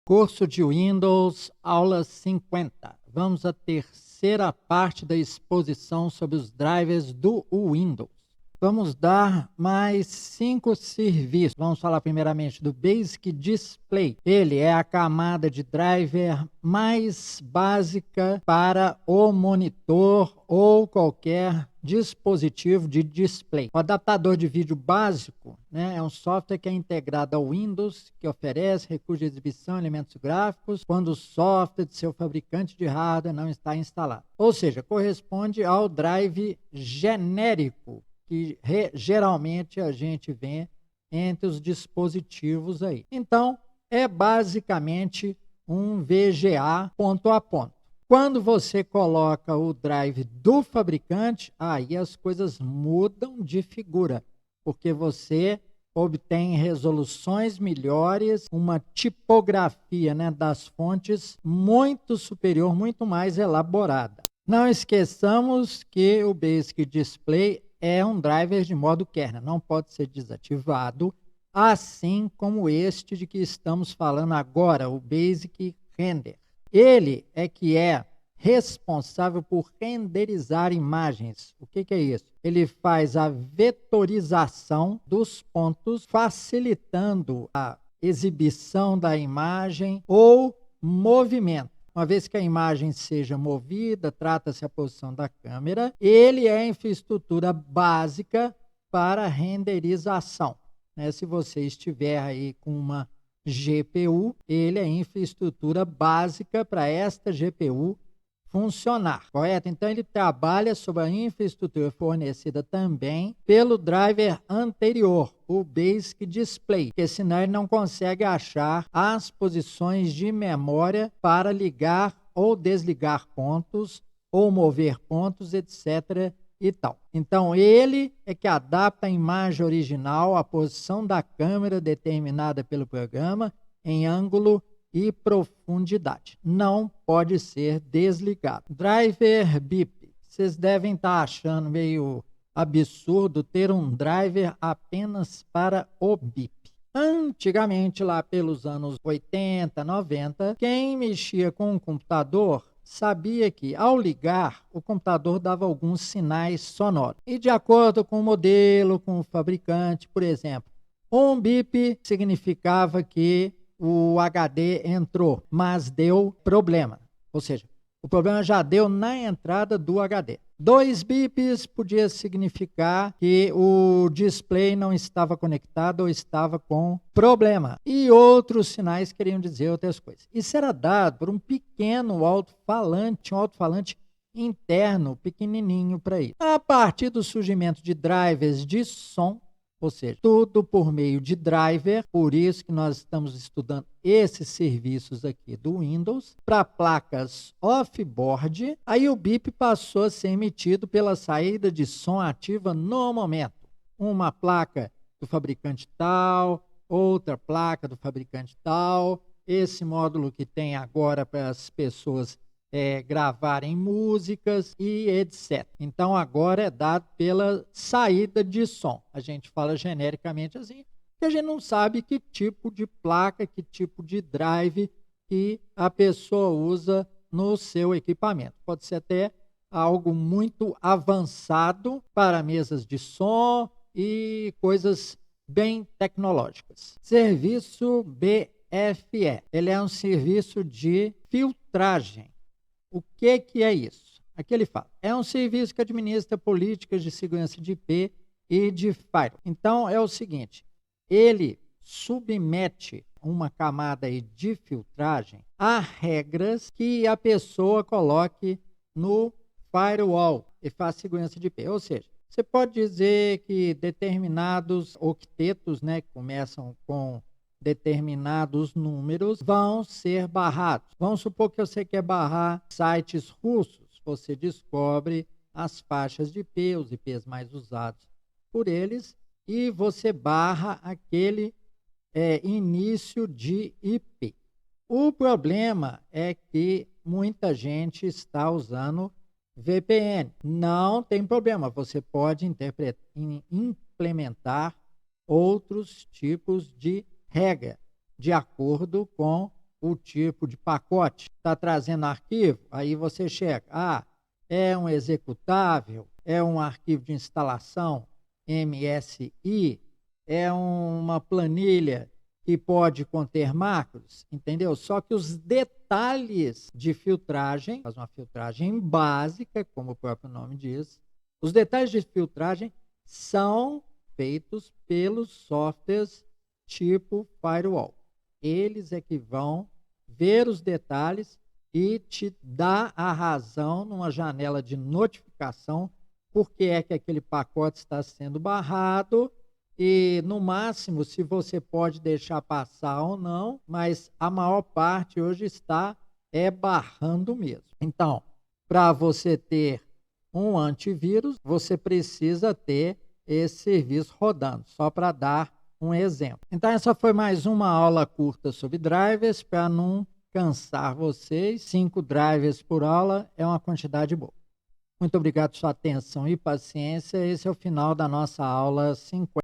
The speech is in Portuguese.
Curso de Windows, aula 50. Vamos à terceira parte da exposição sobre os drivers do Windows. Vamos dar mais 5 serviços. Vamos falar primeiramente do Basic Display. Ele é a camada de driver mais básica para o monitor ou qualquer dispositivo de display. O adaptador de vídeo básico, é um software que é integrado ao Windows, que oferece recursos de exibição, elementos gráficos, quando o software de seu fabricante de hardware não está instalado. Ou seja, corresponde ao drive genérico, que geralmente a gente vê entre os dispositivos aí. Então, é basicamente um VGA ponto a ponto. Quando você coloca o drive do fabricante, aí as coisas mudam de figura, porque você obtém resoluções melhores, uma tipografia, das fontes muito superior, muito mais elaborada. Não esqueçamos que o Basic Display é um driver de modo kernel, não pode ser desativado, assim como este de que estamos falando agora, o Basic Render. Ele é que é responsável por renderizar imagens. O que é isso? Ele faz a vetorização dos pontos, facilitando a exibição da imagem ou movimento. Uma vez que a imagem seja movida, trata-se a posição da câmera, ele é a infraestrutura básica para renderização. Se você estiver aí com uma GPU, ele é a infraestrutura básica para esta GPU funcionar, correto? Então, ele trabalha sobre a infraestrutura fornecida também pelo driver anterior, o Basic Display, porque senão ele não consegue achar as posições de memória para ligar ou desligar pontos, ou mover pontos, etc. e tal. Então, ele é que adapta a imagem original à posição da câmera determinada pelo programa em ângulo e profundidade. Não pode ser desligado. Driver BIP. Vocês devem estar achando meio absurdo ter um driver apenas para o BIP. Antigamente, lá pelos anos 80, 90, quem mexia com um computador sabia que, ao ligar, o computador dava alguns sinais sonoros. E de acordo com o modelo, com o fabricante, por exemplo, um bip significava que o HD entrou, mas deu problema. Ou seja, o problema já deu na entrada do HD. 2 bips podia significar que o display não estava conectado ou estava com problema. E outros sinais queriam dizer outras coisas. Isso era dado por um pequeno alto-falante, um alto-falante interno, pequenininho para isso. A partir do surgimento de drivers de som, ou seja, tudo por meio de driver, por isso que nós estamos estudando esses serviços aqui do Windows, para placas off-board, aí o BIP passou a ser emitido pela saída de som ativa no momento. Uma placa do fabricante tal, outra placa do fabricante tal, esse módulo que tem agora para as pessoas gravarem músicas e etc. Então, agora é dado pela saída de som. A gente fala genericamente assim, porque a gente não sabe que tipo de placa, que tipo de drive que a pessoa usa no seu equipamento. Pode ser até algo muito avançado para mesas de som e coisas bem tecnológicas. Serviço BFE. Ele é um serviço de filtragem. O que é isso? Aqui ele fala, é um serviço que administra políticas de segurança de IP e de firewall. Então, é o seguinte, ele submete uma camada aí de filtragem a regras que a pessoa coloque no firewall e faz segurança de IP. Ou seja, você pode dizer que determinados octetos, que começam com determinados números vão ser barrados. Vamos supor que você quer barrar sites russos. Você descobre as faixas de IP, os IPs mais usados por eles, e você barra aquele início de IP. O problema é que muita gente está usando VPN. Não tem problema, você pode implementar outros tipos de regra, de acordo com o tipo de pacote. Está trazendo arquivo? Aí você checa. Ah, é um executável? É um arquivo de instalação MSI? É uma planilha que pode conter macros? Entendeu? Só que os detalhes de filtragem, faz uma filtragem básica, como o próprio nome diz, os detalhes de filtragem são feitos pelos softwares tipo firewall. Eles é que vão ver os detalhes e te dar a razão numa janela de notificação porque é que aquele pacote está sendo barrado e, no máximo, se você pode deixar passar ou não, mas a maior parte hoje está barrando mesmo. Então, para você ter um antivírus, você precisa ter esse serviço rodando, só para dar um exemplo. Então, essa foi mais uma aula curta sobre drivers, para não cansar vocês. 5 drivers por aula é uma quantidade boa. Muito obrigado por sua atenção e paciência. Esse é o final da nossa aula 50.